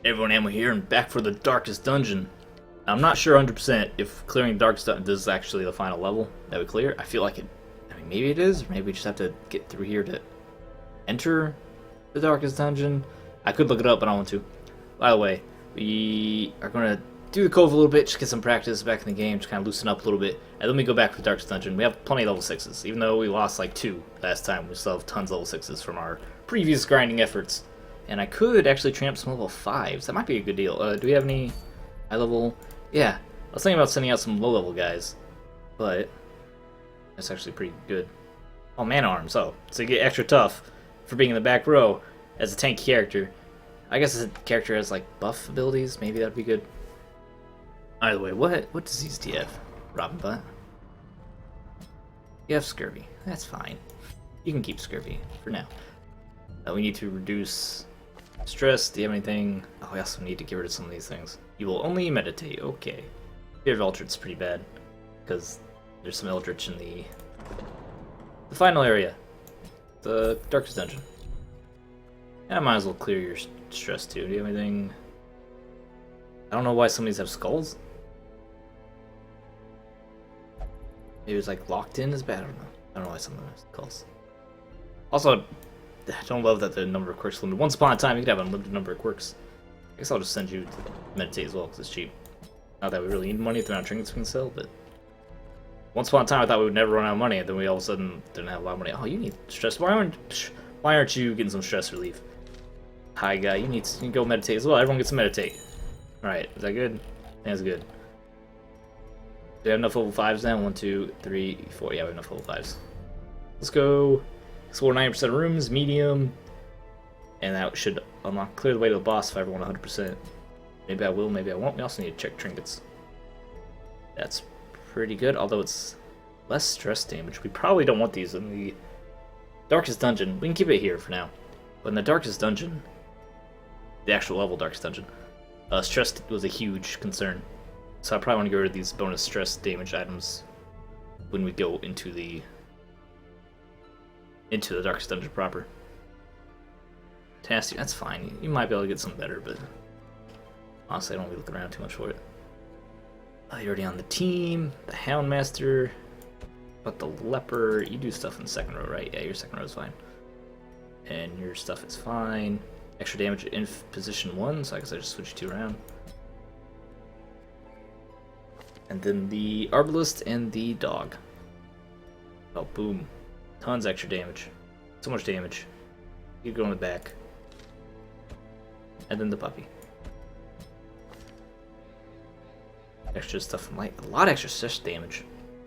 Everyone, Ammo here, and back for the Darkest Dungeon. I'm not sure 100% if clearing the Darkest Dungeon this is actually the final level that we clear. I feel like it. I mean, maybe it is, or maybe we just have to get through here to enter the Darkest Dungeon. I could look it up, but I don't want to. By the way, we are going to do the Cove a little bit, just get some practice back in the game, just kind of loosen up a little bit, and then we go back to the Darkest Dungeon. We have plenty of level 6s. Even though we lost like 2 last time, we still have tons of level 6s from our previous grinding efforts. And I could actually train up some level 5s. That might be a good deal. Do we have any high level? Yeah, I was thinking about sending out some low level guys, but that's actually pretty good. Oh, man arms. Oh, so you get extra tough for being in the back row as a tank character. I guess as a character has like buff abilities, maybe that'd be good. Either way, what disease do you have, Robin Butt? You have scurvy. That's fine. You can keep scurvy for now. We need to reduce stress. Do you have anything? Oh, we also need to get rid of some of these things. You will only meditate. Okay. Fear of Eldritch's pretty bad because there's some Eldritch in the final area, the Darkest Dungeon. And I might as well clear your stress too. Do you have anything? I don't know why some of these have skulls. Maybe it's like locked in is bad. I don't know why some of them have skulls. Also, I don't love that the number of quirks is limited. Once upon a time, you could have an unlimited number of quirks. I guess I'll just send you to meditate as well, because it's cheap. Not that we really need money, if they're not trinkets we can sell, but... Once upon a time, I thought we would never run out of money, and then we all of a sudden didn't have a lot of money. Oh, you need stress. Why aren't you getting some stress relief? Hi, guy. You can go meditate as well. Everyone gets to meditate. Alright, is that good? I think that's good. Do we have enough level 5s now? 1, 2, 3, 4. Yeah, we have enough level 5s. Let's go. Explore 90% of rooms, medium, and that should unlock clear the way to the boss if I ever want 100%. Maybe I will, maybe I won't. We also need to check trinkets. That's pretty good, although it's less stress damage. We probably don't want these in the Darkest Dungeon. We can keep it here for now. But in the Darkest Dungeon, the actual level Darkest Dungeon, stress was a huge concern. So I probably want to get rid of these bonus stress damage items when we go into the Darkest Dungeon proper. Fantastic, that's fine. You might be able to get something better, but honestly, I don't be looking around too much for it. You're already on the team. The Houndmaster, but the Leper, you do stuff in the second row, right? Yeah, your second row is fine. And your stuff is fine. Extra damage in position 1, so I guess I just switch 2 around. And then the Arbalist and the Dog. Oh, boom. Tons extra damage. So much damage. You go in the back. And then the puppy. Extra stuff from light. A lot of extra stress damage.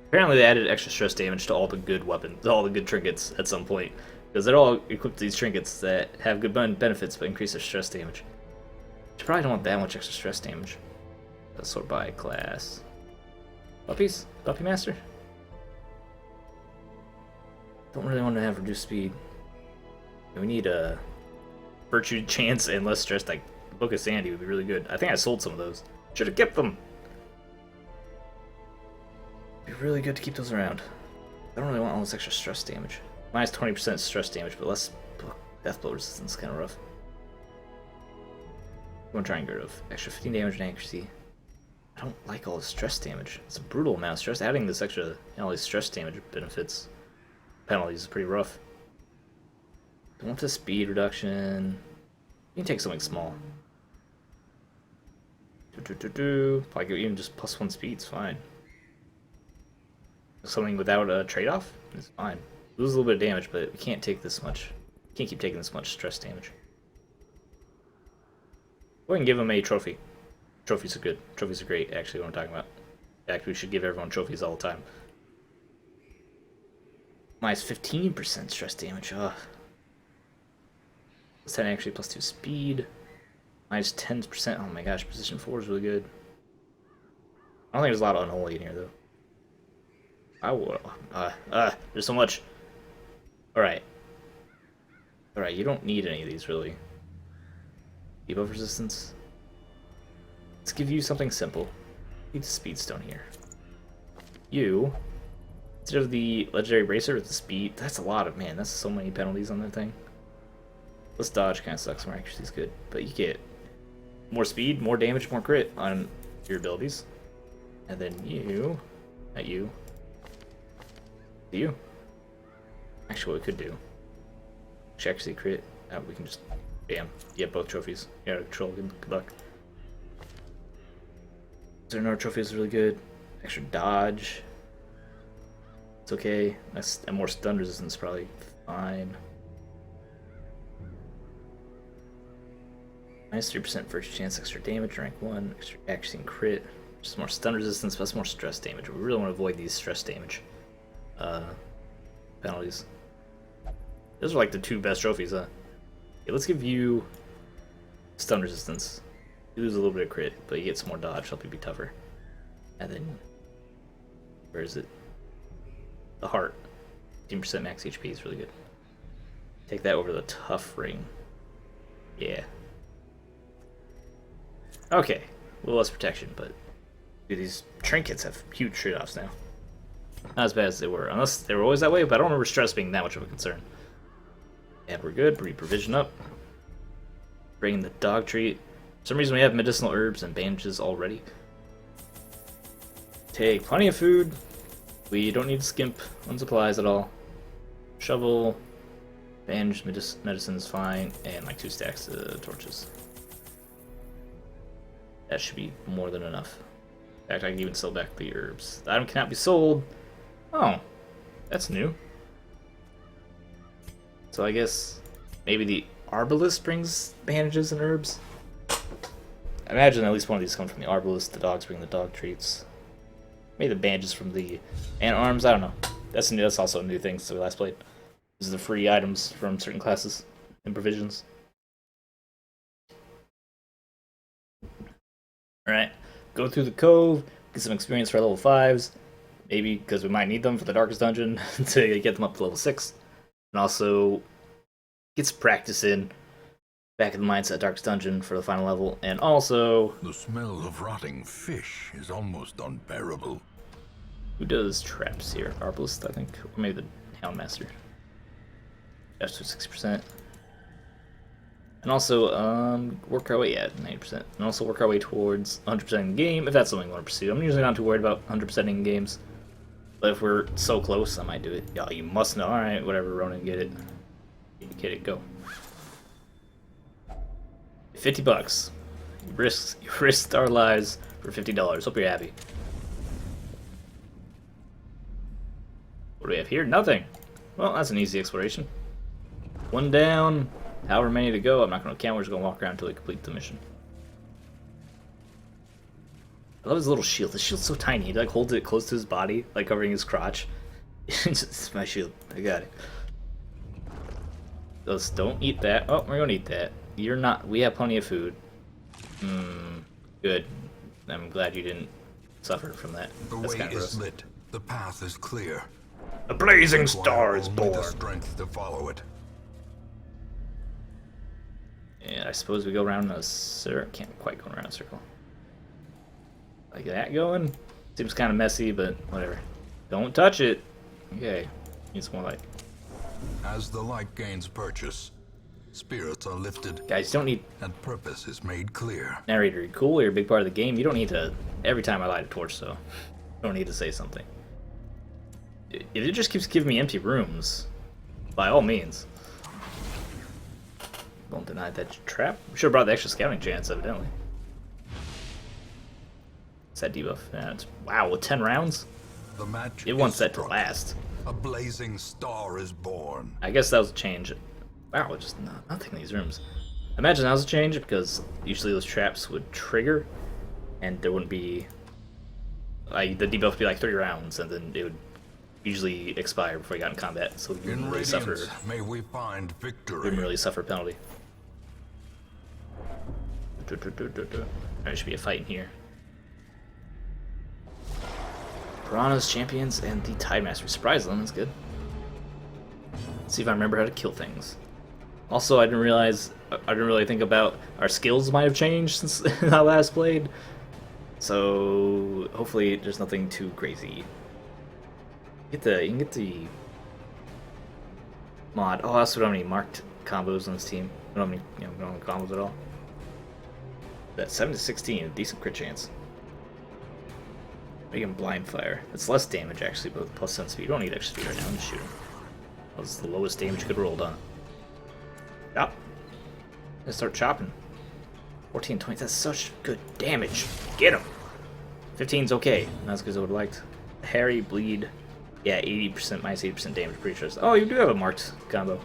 Apparently they added extra stress damage to all the good weapons, all the good trinkets at some point. Because they're all equipped with these trinkets that have good benefits but increase their stress damage. You probably don't want that much extra stress damage. Let's sort by class. Puppies? Puppy Master? Don't really want to have reduced speed. We need a virtue chance and less stress. Like Book of Sandy would be really good. I think I sold some of those. Should have kept them. Be really good to keep those around. I don't really want all this extra stress damage. Minus 20% stress damage, but less death blow resistance. Kind of rough. I'm gonna try and get rid of extra 15 damage and accuracy. I don't like all the stress damage. It's a brutal amount of stress. Adding this extra, all these stress damage benefits. Penalties is pretty rough. Don't want the speed reduction. You can take something small. Like even just +1 speed's fine. Something without a trade-off is fine. Lose a little bit of damage, but we can't take this much. Can't keep taking this much stress damage. Go ahead and give him a trophy. Trophies are good. Trophies are great, actually, what I'm talking about. In fact, we should give everyone trophies all the time. Minus 15% stress damage. Ugh. Plus 10 actually, +2 speed. Minus 10%. Oh my gosh, position 4 is really good. I don't think there's a lot of unholy in here, though. I will. There's so much. Alright. Alright, you don't need any of these, really. Debuff resistance. Let's give you something simple. Need the speedstone here. You, instead of the legendary bracer with the speed, that's a lot of, man, that's so many penalties on that thing. Plus dodge kind of sucks, more accuracy is good, but you get more speed, more damage, more crit on your abilities. And then you, not you, you. Actually, what we could do, actually crit. We can just, bam, get both trophies. Yeah, control. Good luck. There another trophy is really good. Extra dodge. It's okay. And more stun resistance probably fine. Minus 3% first chance, extra damage, rank 1, extra accuracy and crit. Just more stun resistance, plus more stress damage. We really want to avoid these stress damage penalties. Those are like the 2 best trophies, huh? Okay, let's give you stun resistance. You lose a little bit of crit, but you get some more dodge, help you be tougher. And then, where is it? The heart. 15% max HP is really good. Take that over the tough ring. Yeah. Okay, a little less protection, but dude, these trinkets have huge trade-offs now. Not as bad as they were, unless they were always that way, but I don't remember stress being that much of a concern. And we're good, re-provision up. Bringing the dog treat. For some reason we have medicinal herbs and bandages already. Take plenty of food. We don't need to skimp on supplies at all. Shovel, bandage, medicine's fine, and like 2 stacks of torches. That should be more than enough. In fact, I can even sell back the herbs. The item cannot be sold. Oh, that's new. So I guess maybe the arbalist brings bandages and herbs. I imagine at least one of these comes from the arbalist. The dogs bring the dog treats. Maybe the bandages from the ant arms. I don't know. That's new. That's also a new thing since we last played. These are the free items from certain classes and provisions. Alright, go through the cove, get some experience for level 5s, maybe because we might need them for the darkest dungeon to get them up to level 6, and also get some practice in back in the mindset darkest dungeon for the final level, and also the smell of rotting fish is almost unbearable. Who does traps here? Arbalist, I think, or maybe the Houndmaster. That's to 60%. And also, work our way at 90%. And also work our way towards 100% in the game, if that's something we want to pursue. I'm usually not too worried about 100% in games. But if we're so close, I might do it. Yeah, you must know. Alright, whatever, Ronan, get it. Get it, go. 50 bucks. You risked our lives for $50. Hope you're happy. What do we have here? Nothing. Well, that's an easy exploration. 1 down. However many to go, I'm not going to count, we're just going to walk around until we complete the mission. I love his little shield. The shield's so tiny. He like holds it close to his body, like covering his crotch. It's my shield. I got it. Those don't eat that. Oh, we're going to eat that. You're not. We have plenty of food. Good. I'm glad you didn't suffer from that. The way is lit. The path is clear. A blazing star is born. The strength to follow it. And I suppose we go around in a circle. Can't quite go around a circle. Like that going? Seems kind of messy, but whatever. Don't touch it. Okay. Needs more light. As the light gains purchase, spirits are lifted. Guys, you don't need... And purpose is made clear. Narrator, you're cool. You're a big part of the game. You don't need to... Every time I light a torch, so... You don't need to say something. If it just keeps giving me empty rooms, by all means. Don't deny that trap. We should have brought the extra scouting chance, evidently. What's that debuff? Yeah, it's, wow, with 10 rounds? The match it wants that to last. A blazing star is born. I guess that was a change. Wow, just nothing in these rooms. Imagine that was a change because usually those traps would trigger and there wouldn't be... the debuff would be like 3 rounds and then it would usually expire before you got in combat, so you wouldn't really suffer. May we find victory. You wouldn't really suffer a penalty. There should be a fight in here. Piranhas, champions, and the Tidemaster. Surprise them, that's good. Let's see if I remember how to kill things. Also, I didn't really think about our skills might have changed since I last played. So hopefully there's nothing too crazy. You can get the mod. Oh, I also don't have any marked combos on this team. I don't have any, we don't have combos at all. That 7 to 16, decent crit chance. Making blind fire. It's less damage actually, but with plus 7 speed. You don't need extra speed right now. Just shoot him. That was the lowest damage you could roll on. Chop. Let's start chopping. 14, 20. That's such good damage. Get him. 15's okay. Not as good as I would have liked. Harry, bleed. Yeah, 80%, minus 80% damage. Pretty sure. Oh, you do have a marked combo.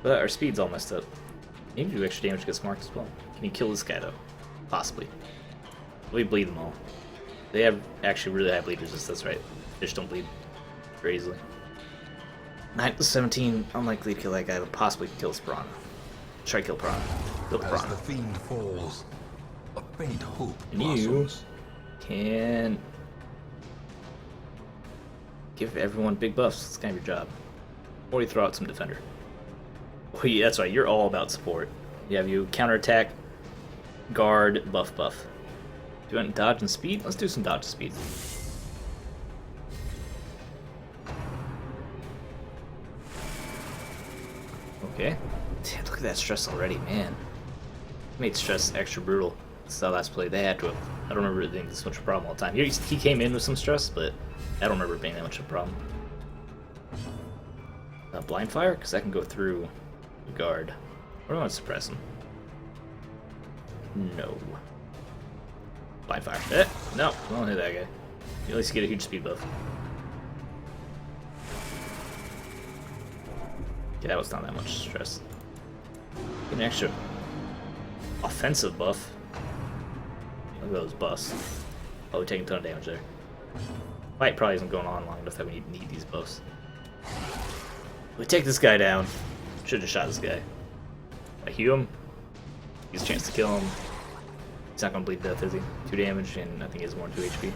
But our speed's all messed up. You can do extra damage against marked as well. Can you kill this guy though? Possibly. We bleed them all. They have actually really high bleed resistance, that's right. Fish don't bleed very easily. 9 to 17, unlikely to kill that guy, but possibly kill this piranha. Try to kill piranha. Kill As piranha. the fiend falls, a faint hope And you blossoms. can give everyone big buffs. It's kind of your job. Or you throw out some defender. Oh, yeah, that's right, you're all about support. You have you counterattack, guard, buff, buff. Do you want dodge and speed? Let's do some dodge and speed. Okay. Damn, look at that stress already, man. Made stress extra brutal. That's how last play. They had to have. I don't remember it being this much of a problem all the time. He came in with some stress, but I don't remember it being that much of a problem. Blind fire? Because that can go through the guard. Or do I want to suppress him? No. Blind fire. No, don't hit that guy. You at least get a huge speed buff. Yeah, that was not that much stress. Get an extra offensive buff. Look at those buffs. Oh, we're taking a ton of damage there. Fight probably isn't going on long enough that we need these buffs. We take this guy down. Should have shot this guy. I heal him. He has a chance to kill him. He's not gonna bleed to death, is he? 2 damage, and I think he has more than 2 HP.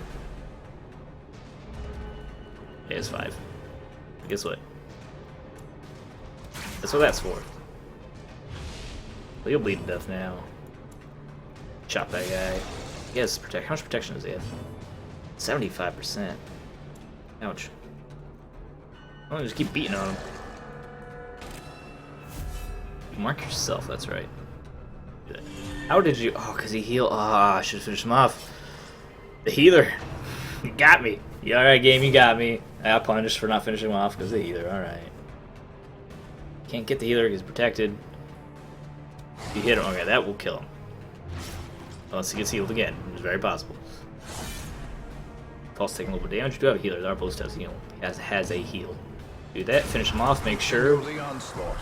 He has 5. Guess what? That's what that's for. Well, he'll bleed to death now. Chop that guy. He has protect. How much protection does he have? 75%. Ouch. I'll just keep beating on him. Mark yourself, that's right. Do that. How did you... Oh, because he healed... Ah, I should have finished him off. The healer. You got me. You alright, game, you got me. I got punished for not finishing him off because of the healer, alright. Can't get the healer, he's protected. If you hit him, okay, that will kill him. Unless he gets healed again, which is very possible. Pulse taking a little bit of damage. You do have a healer, our post has heal. Has a heal. Do that, finish him off, make sure. The onslaught.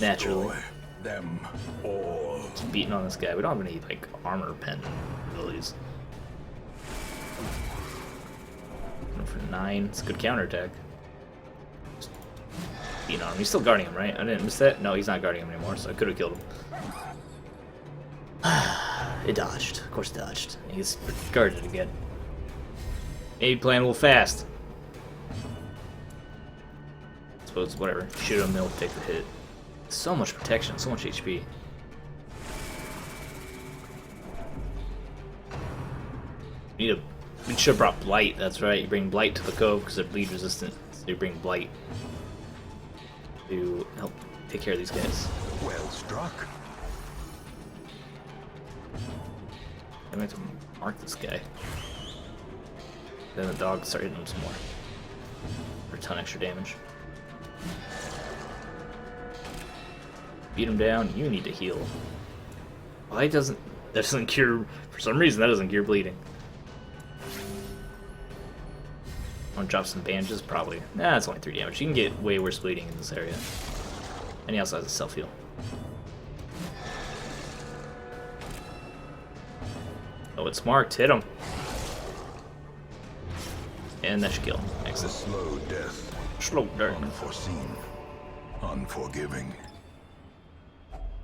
Naturally. Destroy them all. Just beating on this guy. We don't have any, like, armor pen abilities. For 9, it's a good counterattack. Just beating on him. He's still guarding him, right? I didn't miss that? No, he's not guarding him anymore, so I could have killed him. It dodged. Of course it dodged. He's guarded again. Maybe playing a little fast. I suppose, whatever. Shoot him, they'll take the hit. So much protection, so much HP. We should have brought Blight, that's right. You bring Blight to the Cove because they're bleed resistant. So you bring Blight to help take care of these guys. Well struck. I'm going to mark this guy. Then the dog start hitting him some more. For a ton extra damage. Beat him down, you need to heal. Why that doesn't cure, for some reason that doesn't cure bleeding. Want to drop some bandages? Probably. Nah, it's only 3 damage. You can get way worse bleeding in this area. And he also has a self-heal. Oh, it's marked. Hit him. And that should kill him. A Excellent. slow death. Slow dirt. Unforeseen. Unforgiving.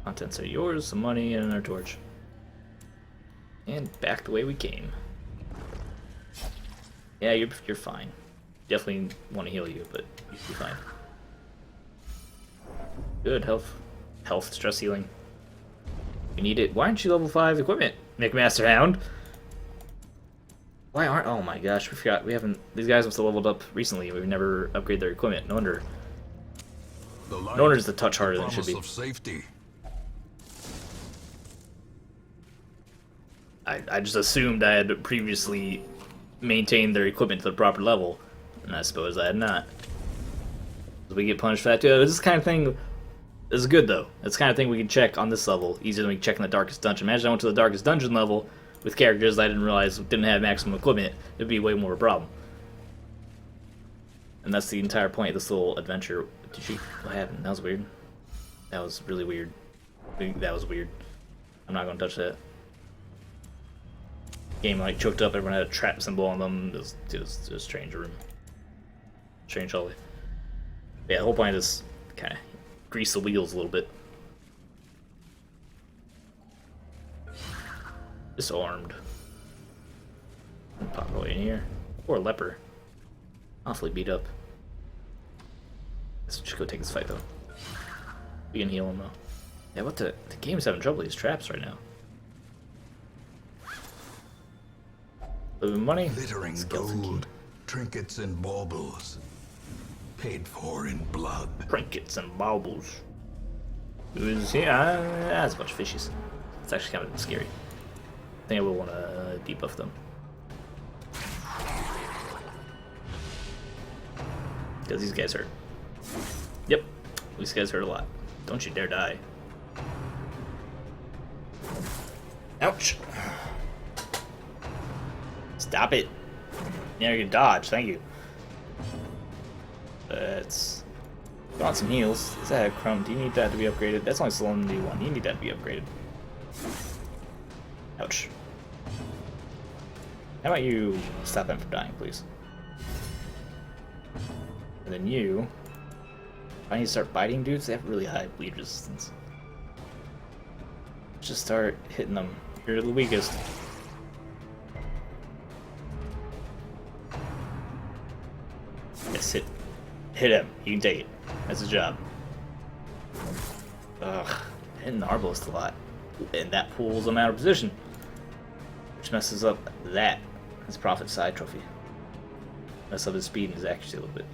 Contents are yours, some money, and another torch. And back the way we came. Yeah, you're fine. Definitely want to heal you, but you'll be fine. Good health. Health, stress healing. We need it. Why aren't you level 5 equipment? McMaster Hound. Why aren't... Oh my gosh, we forgot. We haven't... These guys must have leveled up recently. We've never upgraded their equipment. No wonder. The light, No wonder it's the touch harder than it should promise be. of safety. I just assumed I had previously maintained their equipment to the proper level, and I suppose I had not. So we get punished for that too. This is the kind of thing. This is good though. It's the kind of thing we can check on this level, easier than we can check in the darkest dungeon. Imagine I went to the darkest dungeon level with characters that I didn't realize didn't have maximum equipment. It'd be way more of a problem. And that's the entire point of this little adventure. Did you? What happened? That was weird. That was really weird. That was weird. I'm not gonna touch that. Game like choked up. Everyone had a trap symbol on them. It was a strange room. Strange hallway. Yeah, the whole point is kind of grease the wheels a little bit. Disarmed. Pop away in here. Poor leper. Awfully beat up. Let's just go take this fight though. We can heal him though. Yeah, what the game's having trouble with these traps right now. Living money. Glittering gold, trinkets and baubles. Paid for in blood. Trinkets and baubles. Who's here? That's a bunch of fishies. It's actually kind of scary. I think I will want to debuff them. Because these guys hurt. Yep, these guys hurt a lot. Don't you dare die. Ouch. Stop it. Yeah, you can dodge, thank you. Let's... I want some heals. Is that a crumb? Do you need that to be upgraded? That's only Salinity 1. You need that to be upgraded. Ouch. How about you stop them from dying, please? And then you... I need to start biting dudes. They have really high bleed resistance. Just start hitting them. You're the weakest. Yes, hit him. You can take it. That's his job. Ugh. Hitting the Arbalist a lot. And that pulls him out of position. Which messes up that. His Prophet side trophy. Mess up his speed and his accuracy a little bit.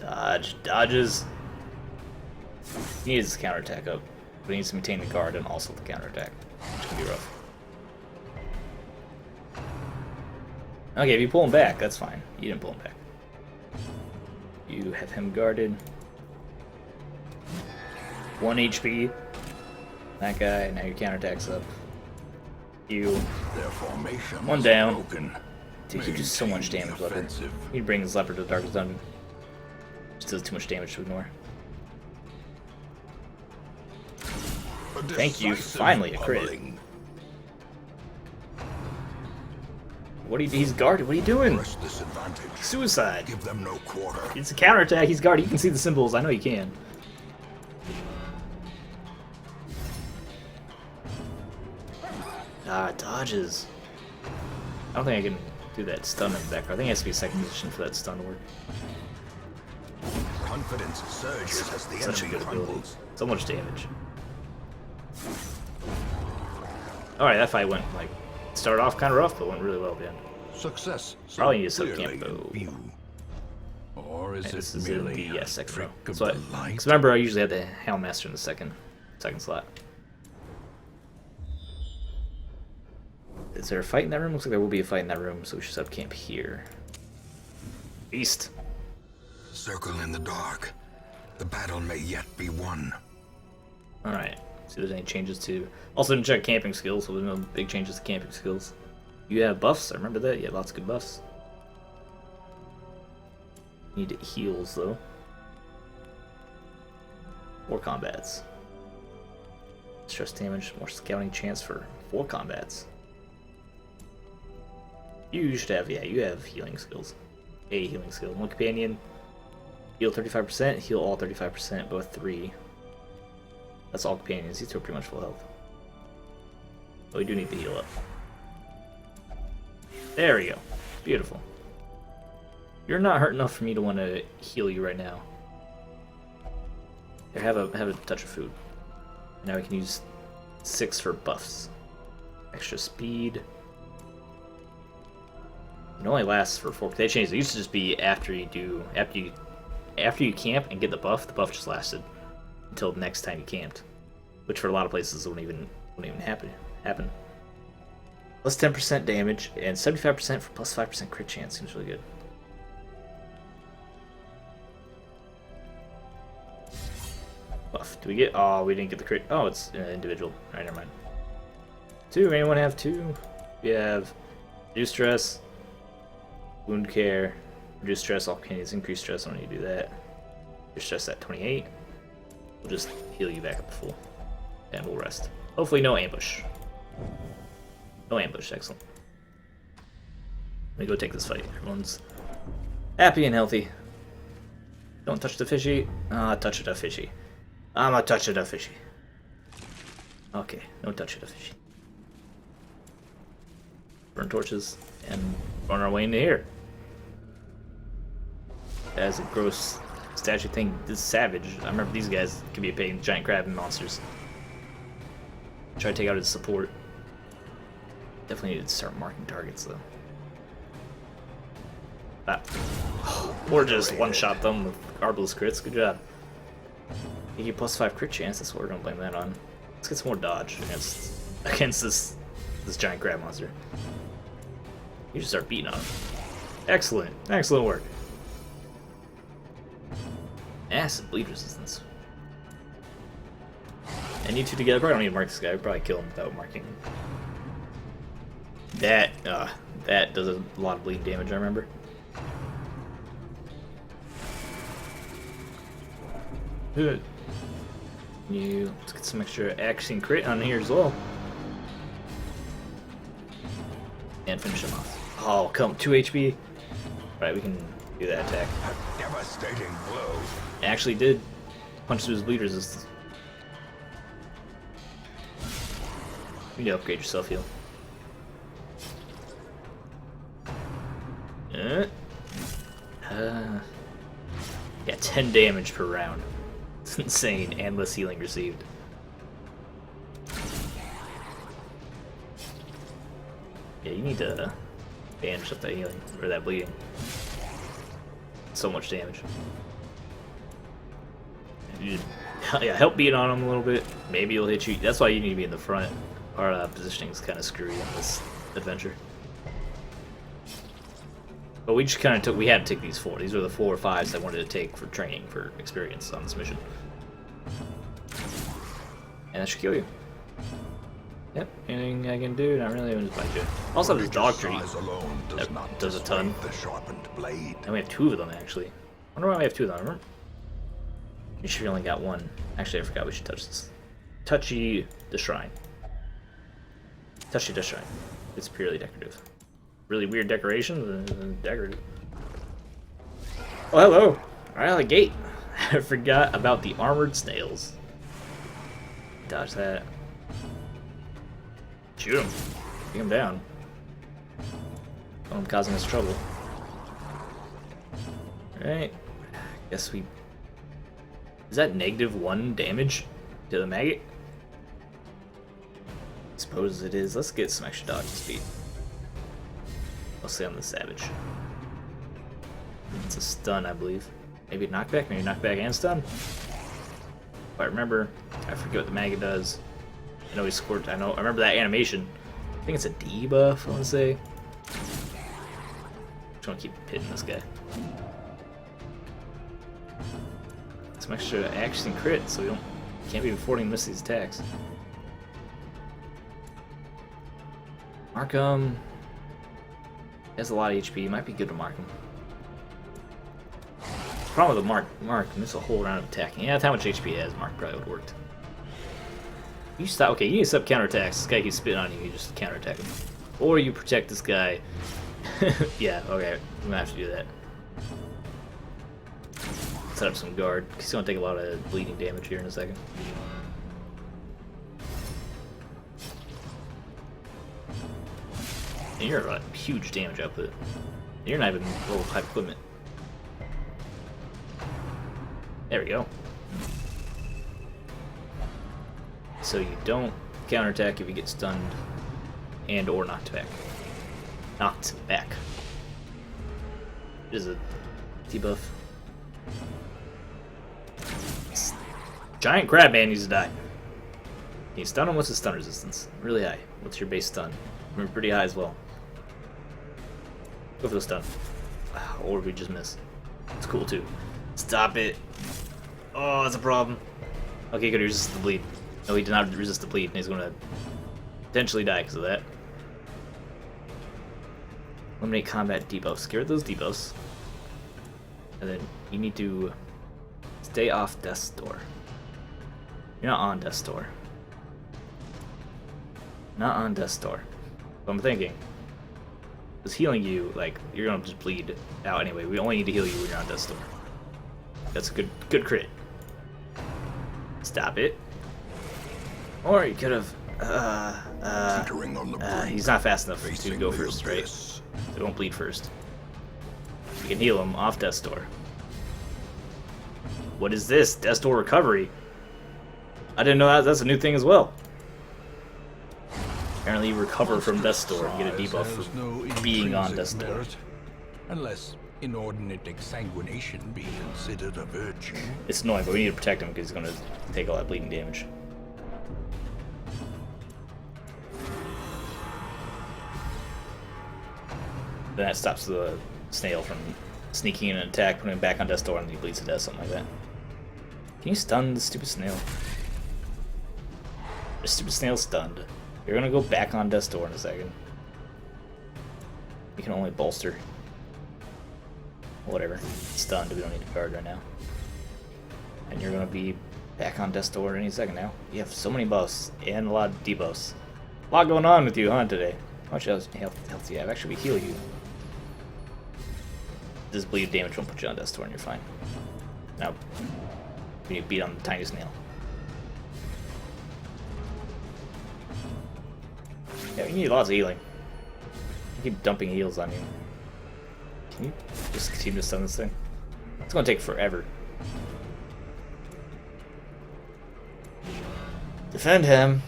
Dodge. Dodges. He needs his counterattack up. But he needs to maintain the guard and also the counterattack. Which can be rough. Okay, if you pull him back, that's fine. You didn't pull him back. You have him guarded. 1 HP. That guy, now your counterattack's up. You. Their formation 1 down. broken. Dude, he does so much damage, leper. He brings leper to the darkest dungeon. Just does too much damage to ignore. Thank you. Finally, a crit. What are you? He's guarded. What are you doing? Suicide. Give them no quarter. It's a counterattack. He's guarded. You can see the symbols. I know you can. Ah, dodges. I don't think I can do that stun in the back. I think it has to be a second position for that stun to work. Confidence surges as the Such a enemy good ability. crumbles. So much damage. Alright, that fight went, like, started off kind of rough, but went really well at the end. Success. so Probably need a clearly sub-camp, in though. view. Or is And this it is in merely the a second trick row. of So the light? because remember, I usually had the Helmmaster in the second slot. Is there a fight in that room? Looks like there will be a fight in that room, so we should sub-camp here. Beast. Circle in the dark. The battle may yet be won. Alright. See if there's any changes to... Also didn't check camping skills, so there's no big changes to camping skills. You have buffs, I remember that. You had lots of good buffs. Need heals, though. 4 combats. Stress damage, more scouting chance for 4 combats. You should have, yeah, you have healing skills. A healing skill. 1 companion. Heal 35%, heal all 35%, both 3. That's all companions. These two are pretty much full health. But we do need to heal up. There we go. Beautiful. You're not hurt enough for me to want to heal you right now. Here, have a touch of food. Now we can use 6 for buffs. Extra speed. It only lasts for 4. They changed it. It used to just be after you camp and get the buff just lasted until the next time you camped. Which for a lot of places wouldn't even Won't even happen. Plus 10% damage and 75% for plus 5% crit chance. Seems really good. Buff. Do we get? Oh, we didn't get the crit. Oh, it's individual. Alright, never mind. 2. Anyone have 2? We have reduce stress, wound care, reduce stress. All candidates increase stress. I don't need to do that. Your stress at 28. We'll just heal you back up to full, and we'll rest. Hopefully, no ambush. No ambush. Excellent. Let me go take this fight. Everyone's happy and healthy. Don't touch the fishy. Touch the fishy. I'm a touch of the fishy. Okay, no touch of the fishy. Burn torches and run our way into here. As a gross statue thing, this is savage. I remember these guys could be a pain, giant crab monsters. Try to take out his support. Definitely need to start marking targets though. Or just one-shot them with Arbalest crits. Good job. You get plus 5 crit chance. That's what we're gonna blame that on. Let's get some more dodge against this giant crab monster. You just start beating on him. Excellent, excellent work. Acid bleed resistance. And you two together. Probably don't need to mark this guy. I'd probably kill him without marking him. That does a lot of bleed damage. I remember. Good. Let's get some extra action crit on here as well. And finish him off. Oh, come 2 HP. Right, we can do that attack. A devastating blow. It actually did punch through his bleed resistance. You need to upgrade yourself, heal. Yeah, 10 damage per round. It's insane, and less healing received. Yeah, you need to bandage up that healing, or that bleeding. So much damage. Yeah, help beat on him a little bit. Maybe he'll hit you. That's why you need to be in the front. Our positioning is kind of screwy in this adventure. But we just kind of we had to take these 4. These were the 4 or 5s I wanted to take for training, for experience on this mission. And that should kill you. Yep, anything I can do? Not really, I'm just bite you. Also, this dog tree that does a ton. The sharpened blade. And we have 2 of them, actually. I wonder why we have 2 of them, remember? You should only got 1. Actually, I forgot we should touch this. Touchy the shrine. Touchy the shrine. It's purely decorative. Really weird decorations, decorative. Oh, hello! Right out of the gate. I forgot about the armored snails. Dodge that. Shoot him. Take him down. I'm causing us trouble. Alright. Guess we... Is that -1 damage to the maggot? I suppose it is. Let's get some extra dodge speed. Mostly on the savage. It's a stun, I believe. Maybe knockback? Maybe knockback and stun? If I remember, I forget what the maggot does. I know he squirt. I remember that animation. I think it's a debuff, I want to say. Just want to keep hitting this guy. Some extra action crit, so we can't be affording to miss these attacks. Mark him. He has a lot of HP. Might be good to mark him. Problem with the mark, miss a whole round of attacking. Yeah, that's how much HP he has. Mark probably would have worked. You stop. Okay, you need to set up counterattacks. This guy keeps spitting on you. You just counterattack him, or you protect this guy. Yeah. Okay, I'm gonna have to do that. Set up some guard. He's gonna take a lot of bleeding damage here in a second. And you're a huge damage output. You're not even low type equipment. There we go. So you don't counterattack if you get stunned and or knocked back. Knocked back. Is a debuff. Giant crab man needs to die. Can you stun him? What's his stun resistance? Really high. What's your base stun? We're pretty high as well. Go for the stun. Or we just miss. It's cool too. Stop it. Oh, that's a problem. Okay, good. He resisted the bleed. No, he did not resist the bleed, and he's going to potentially die because of that. Eliminate combat debuffs. Get rid of those debuffs. And then you need to stay off Death's Door. You're not on Death's Door. Not on Death's Door. But I'm thinking, because healing you, like, you're gonna just bleed out anyway. We only need to heal you when you're on Death's Door. That's a good crit. Stop it. Or you could have. Teetering on the brink, He's not fast enough to facing go the first, right? abyss. So don't bleed first. You can heal him off Death's Door. What is this? Death's Door recovery? I didn't know that's a new thing as well. Apparently you recover from Death's Door and get a debuff Has for no being on intrinsic Death's Door. merit, unless inordinate exsanguination be considered a virtue. It's annoying, but we need to protect him because he's going to take all that bleeding damage. Then that stops the snail from sneaking in an attack, putting him back on Death's Door, and he bleeds to death, something like that. Can you stun the stupid snail? The stupid snail's stunned. You're gonna go back on Death's Door in a second. You can only bolster. Whatever. It's stunned, we don't need to guard right now. And you're gonna be back on Death's Door any second now. You have so many buffs and a lot of debuffs. A lot going on with you, huh, today? How much health do you have? Actually, we heal you. This bleed damage won't put you on Death's Door and you're fine. Now, we need to beat on the tiny snail. Yeah, you need lots of healing. I keep dumping heals on you. Can you just continue to stun this thing? It's gonna take forever. Defend him.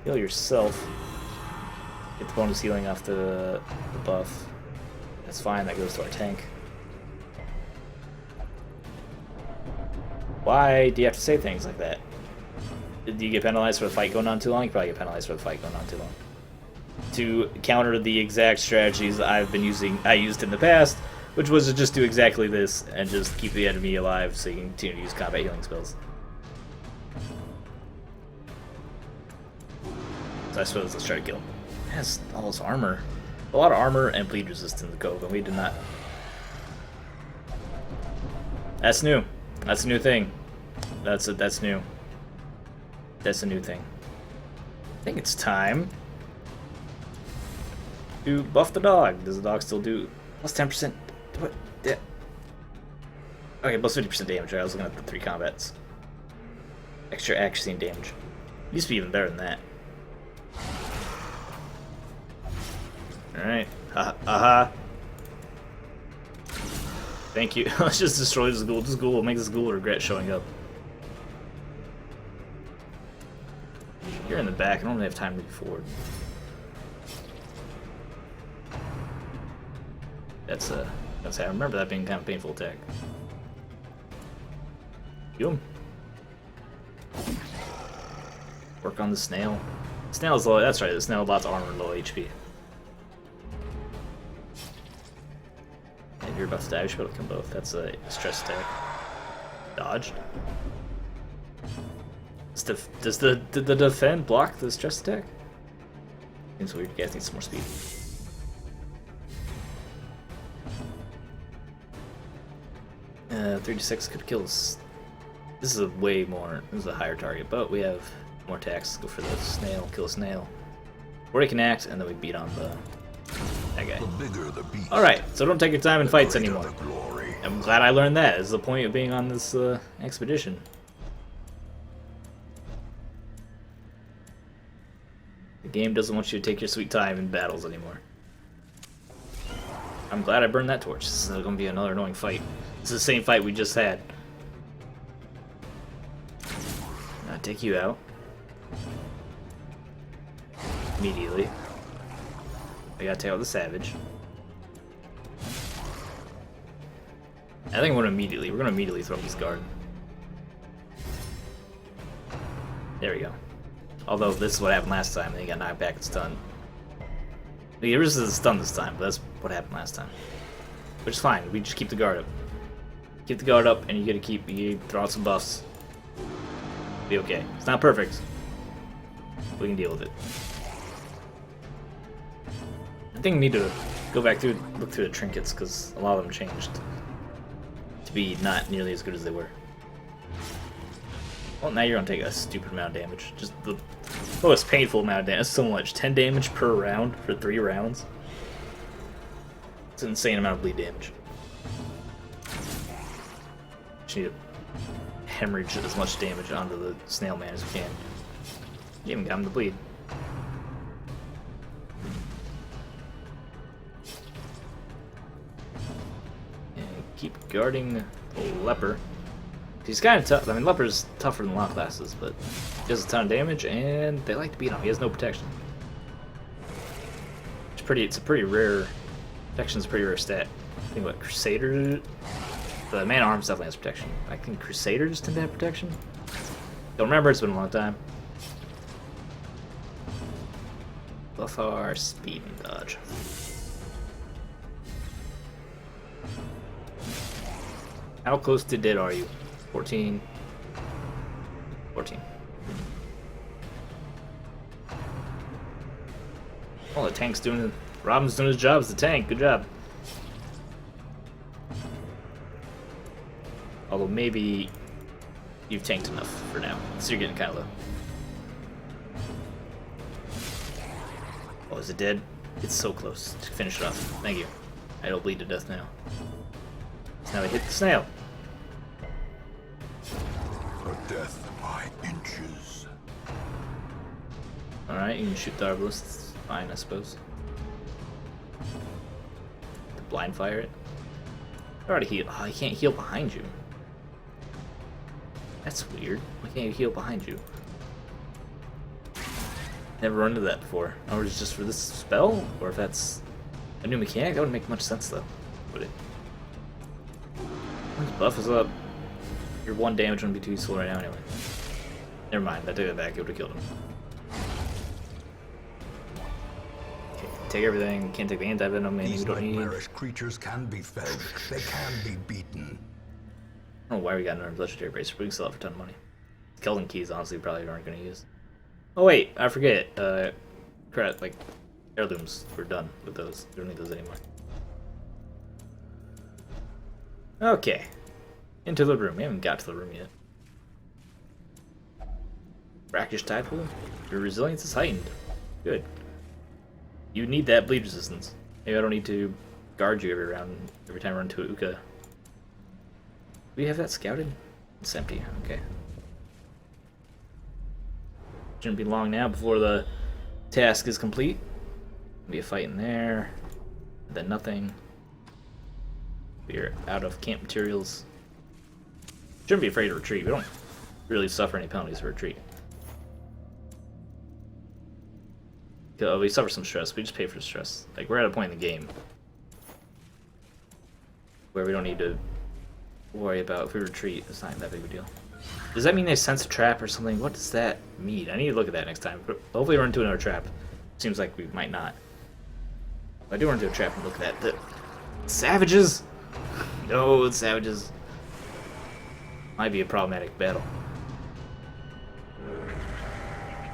Heal yourself. Get the bonus healing off the buff. That's fine, that goes to our tank. Why do you have to say things like that? Do you get penalized for the fight going on too long? You probably get penalized for the fight going on too long. To counter the exact strategies I've been using, I used in the past, which was to just do exactly this and just keep the enemy alive so you can continue to use combat healing spells. So I suppose let's try to kill him. It has all this armor. A lot of armor and bleed resistance to Cove, and we did not. That's new. That's a new thing. That's new. That's a new thing. I think it's time to buff the dog. Does the dog still do plus 10%? What? Yeah. Okay, plus 50% damage. Right? I was looking at the 3 combats. Extra accuracy and damage. Used to be even better than that. Alright. Aha. Thank you. Let's just destroy this ghoul. This ghoul will make this ghoul regret showing up. You're in the back. I don't really have time to move forward. That's I remember that being kind of a painful attack. Kill him. Work on the snail. Snail's low. That's right. The snail bot's armor and low HP. And you're about to die. We should be able to kill both. That's a stress attack. Dodged. Does the defend block the stress attack? Seems weird. You guys need some more speed. Uh, 36 could kill us. This is a way more. This is a higher target, but we have more attacks. Go for the snail. Kill a snail. Or he can act, and then we beat on that guy. The bigger the beast, Alright, so don't take your time in fights greater anymore. the glory. I'm glad I learned that. Is the point of being on this expedition. The game doesn't want you to take your sweet time in battles anymore. I'm glad I burned that torch. This is going to be another annoying fight. It's the same fight we just had. I'll take you out. Immediately. I gotta take out the savage. I think we're gonna immediately throw up this guard. There we go. Although this is what happened last time, and he got knocked back and stunned. He resisted the stun this time, but that's what happened last time. Which is fine, we just keep the guard up. Keep the guard up, and you gotta throw out some buffs. Be okay. It's not perfect. We can deal with it. I think we need to go back through, look through the trinkets, because a lot of them changed to be not nearly as good as they were. Well, now you're gonna take a stupid amount of damage. Just the most painful amount of damage. So much. 10 damage per round for 3 rounds. It's an insane amount of bleed damage. Just need to hemorrhage as much damage onto the snail man as you can. You even got him to bleed. And keep guarding the leper. He's kind of tough. I mean, leper's tougher than a lot of classes, but he does a ton of damage, and they like to beat him. He has no protection. It's a pretty rare. Protection's a pretty rare stat. I think what Crusader. The man at arms definitely has protection. I think Crusaders tend to have protection. Don't remember. It's been a long time. Buff our speed and dodge. How close to dead are you? 14. 14. Oh, the tank's doing it. Robin's doing his job as the tank. Good job. Although maybe you've tanked enough for now. So you're getting kind of low. Oh, is it dead? It's so close to finish it off. Thank you. I don't bleed to death now. So now we hit the snail. A death by inches. Alright, you can shoot the arbalist. It's fine, I suppose. Blind fire it. I already heal. Oh, I can't heal behind you. That's weird. Why can't you heal behind you? Never run into that before. Or is it just for this spell? Or if that's a new mechanic? That wouldn't make much sense though, would it? Once buff is up, your 1 damage wouldn't be too useful right now anyway. Never mind, I take that back, it would have killed him. Okay, take everything, can't take the anti-venom, and you don't need... nightmarish creatures can be felled, they can be beaten. I don't know why we got an legendary bracer, but we can sell it for a ton of money. Keldon keys, honestly, probably aren't going to use. Oh wait, I forget. Crap, like, heirlooms, we're done with those. We don't need those anymore. Okay. Into the room. We haven't got to the room yet. Brackish tide pool. Your resilience is heightened. Good. You need that bleed resistance. Maybe I don't need to guard you every time I run to a Uka. Do we have that scouted? It's empty. Okay. Shouldn't be long now before the task is complete. Be a fight in there. Then nothing. We're out of camp materials. Shouldn't be afraid to retreat. We don't really suffer any penalties for retreat. We suffer some stress. We just pay for the stress. Like, we're at a point in the game where we don't need to worry about if we retreat. It's not that big of a deal. Does that mean they sense a trap or something? What does that mean? I need to look at that next time. Hopefully we run into another trap. Seems like we might not. If I do run into a trap and look at that. The savages! No, the savages. Might be a problematic battle.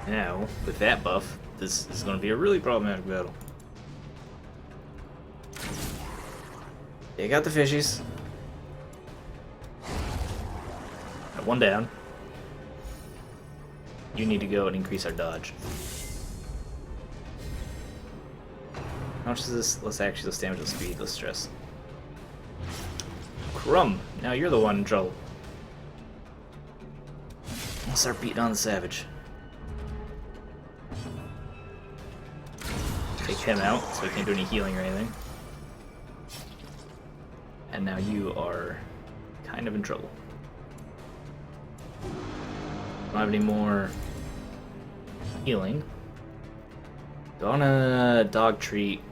Now, with that buff, this is going to be a really problematic battle. They got the fishies. Got 1 down. You need to go and increase our dodge. How much is this? Let's damage the speed, let's stress. Crumb! Now you're the one in trouble. Let's start beating on the savage. Take him out, so he can't do any healing or anything. And now you are kind of in trouble. Don't have any more healing. Go on a dog treat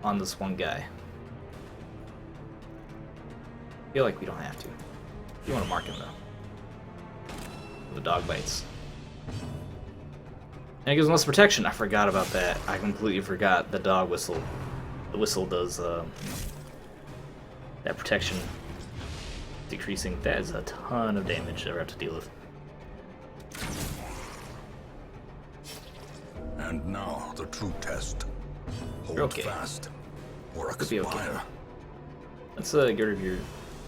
on this one guy. I feel like we don't have to. You want to mark him though. The dog bites. And it gives them less protection. I forgot about that. I completely forgot the dog whistle. The whistle does that protection decreasing. That is a ton of damage that we have to deal with. And now the true test. Hold Okay. fast, or Could be okay. expire. Let's get rid of your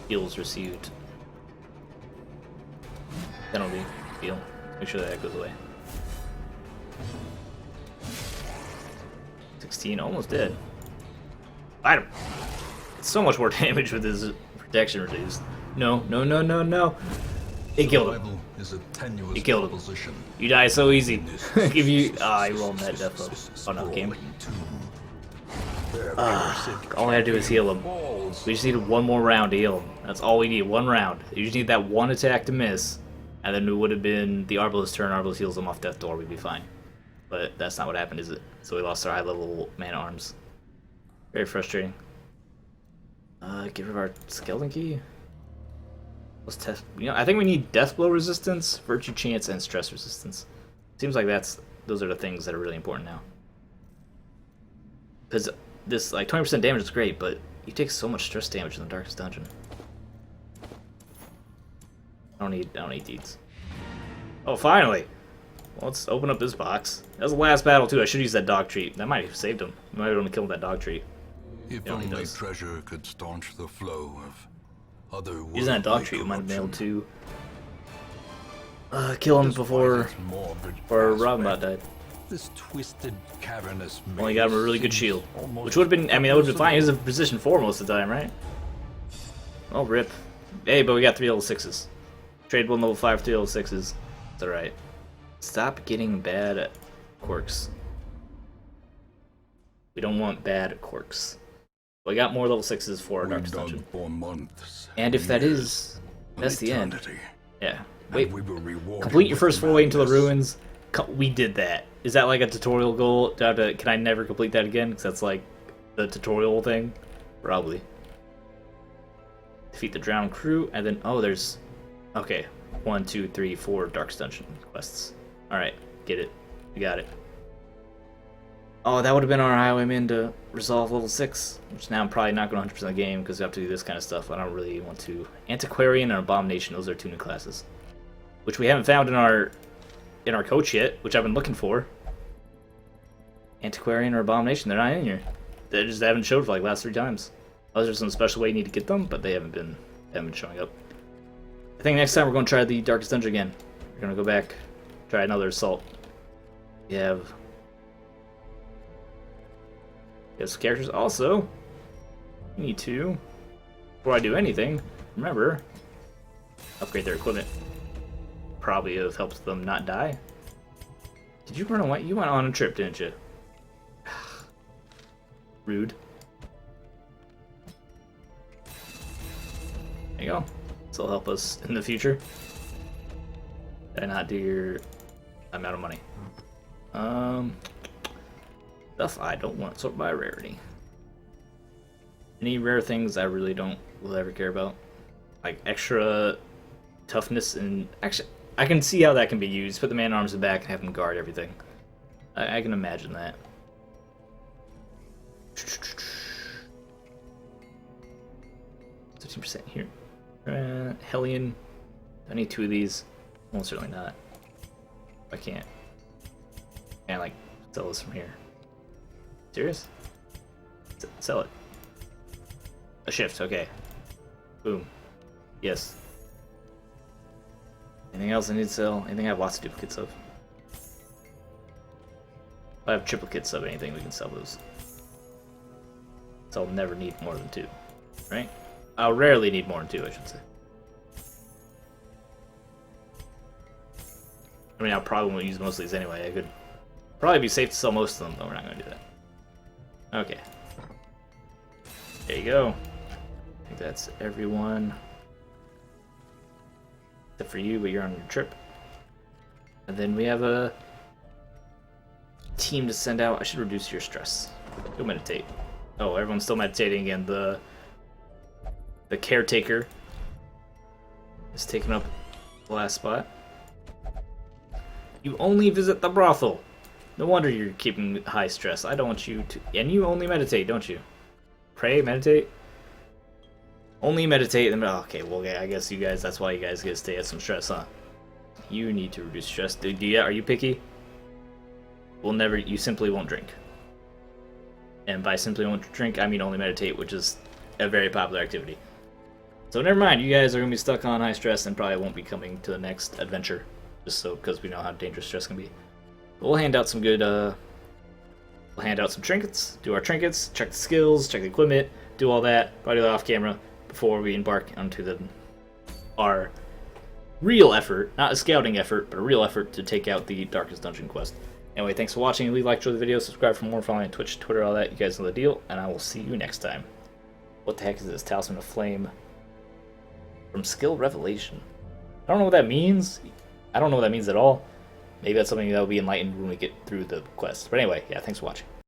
heals received penalty heal. Make sure that goes away. 16, almost dead. Fight him. It's so much more damage with his protection reduced. No, no, no, no, no. It killed him. Survival is a tenuous You killed him. proposition. You die so easy. In this Give you. I rolled that death up. Oh no, game. sprawling tomb. Their parasitic All I had to do is heal him. balls We just needed one more round to heal him. That's all we need. One round. You just need that one attack to miss, and then it would have been the Arbalest turn. Arbalest heals him off death door. We'd be fine. But that's not what happened, is it? So we lost our high level man at arms. Very frustrating. Get rid of our skeleton key. Let's test. You know, I think we need death blow resistance, virtue chance, and stress resistance. Seems like those are the things that are really important now. Because this, like, 20% damage is great, but you take so much stress damage in the darkest dungeon. I don't need deeds. Oh, finally! Well, let's open up this box. That was the last battle too. I should use that dog treat. That might have saved him. We might have only killed that dog treat. If Yeah, he only does. treasure could staunch the flow of other Using that dog treat, we might have been able to kill him before Robinbot died. This twisted, cavernous Only got him a really good shield, which would have been. I mean, that would have been fine. He was in position 4 most of the time, right? Oh, rip. Hey, but we got 3 level 6s. Trade 1 level 5, 3 level 6s. It's alright. Stop getting bad at quirks. We don't want bad quirks. We got more level 6s for our Darkest Dungeon. For months, And if that years, is, that's the end. eternity, Yeah. and Wait, we will reward complete you your with first 4 way into the madness. ruins. We did that. Is that like a tutorial goal? Can I never complete that again? Because that's like the tutorial thing? Probably. Defeat the drowned crew, and then, oh, there's, okay, 1, 2, 3, 4 Darkest Dungeon quests. Alright, get it. We got it. Oh, that would have been our highwayman to resolve level 6, which now I'm probably not going to 100% the game because we have to do this kind of stuff. I don't really want to. Antiquarian and Abomination, those are 2 new classes, which we haven't found in our coach yet, which I've been looking for. Antiquarian or Abomination, they're not in here. They just haven't showed for like the last 3 times. Unless there's some special way you need to get them, but they haven't been showing up. I think next time we're going to try the Darkest Dungeon again. We're going to go back, try another assault. We have some characters. Also, we need to, before I do anything, remember, upgrade their equipment. Probably have helped them not die. Did you run away? You went on a trip, didn't you? Rude. There you go. This will help us in the future. Did I not do your... I'm out of money. Stuff I don't want. Sort by rarity. Any rare things I really will ever care about. Like extra toughness and... Actually, I can see how that can be used. Put the man-arms in the back and have him guard everything. I can imagine that. 15% here. Hellion. I need 2 of these. Almost certainly not. I can't. And like sell this from here. Serious? Sell it. A shift, okay. Boom. Yes. Anything else I need to sell? Anything I have lots of duplicates of? If I have triplicates of anything, we can sell those. So I'll never need more than 2. Right? I'll rarely need more than 2, I should say. I mean, I probably won't use most of these anyway. I could probably be safe to sell most of them, but we're not going to do that. Okay. There you go. I think that's everyone. Except for you, but you're on your trip. And then we have a team to send out. I should reduce your stress. Go meditate. Oh, everyone's still meditating again. The caretaker is taking up the last spot. You only visit the brothel. No wonder you're keeping high stress. I don't want you to... And you only meditate, don't you? Pray, meditate? Only meditate. Okay, well, I guess you guys, that's why you guys get to stay at some stress, huh? You need to reduce stress. Are you picky? You simply won't drink. And by simply won't drink, I mean only meditate, which is a very popular activity. So never mind, you guys are going to be stuck on high stress and probably won't be coming to the next adventure. Just so, because we know how dangerous stress can be. But we'll hand out some good, we'll hand out some trinkets, do our trinkets, check the skills, check the equipment, do all that, probably do that off camera before we embark onto our real effort, not a scouting effort, but a real effort to take out the Darkest Dungeon quest. Anyway, thanks for watching. Leave a like, enjoy the video, subscribe for more, follow me on Twitch, Twitter, all that. You guys know the deal, and I will see you next time. What the heck is this? Talisman of Flame from Skill Revelation. I don't know what that means. I don't know what that means at all. Maybe that's something that will be enlightened when we get through the quest. But anyway, yeah, thanks for watching.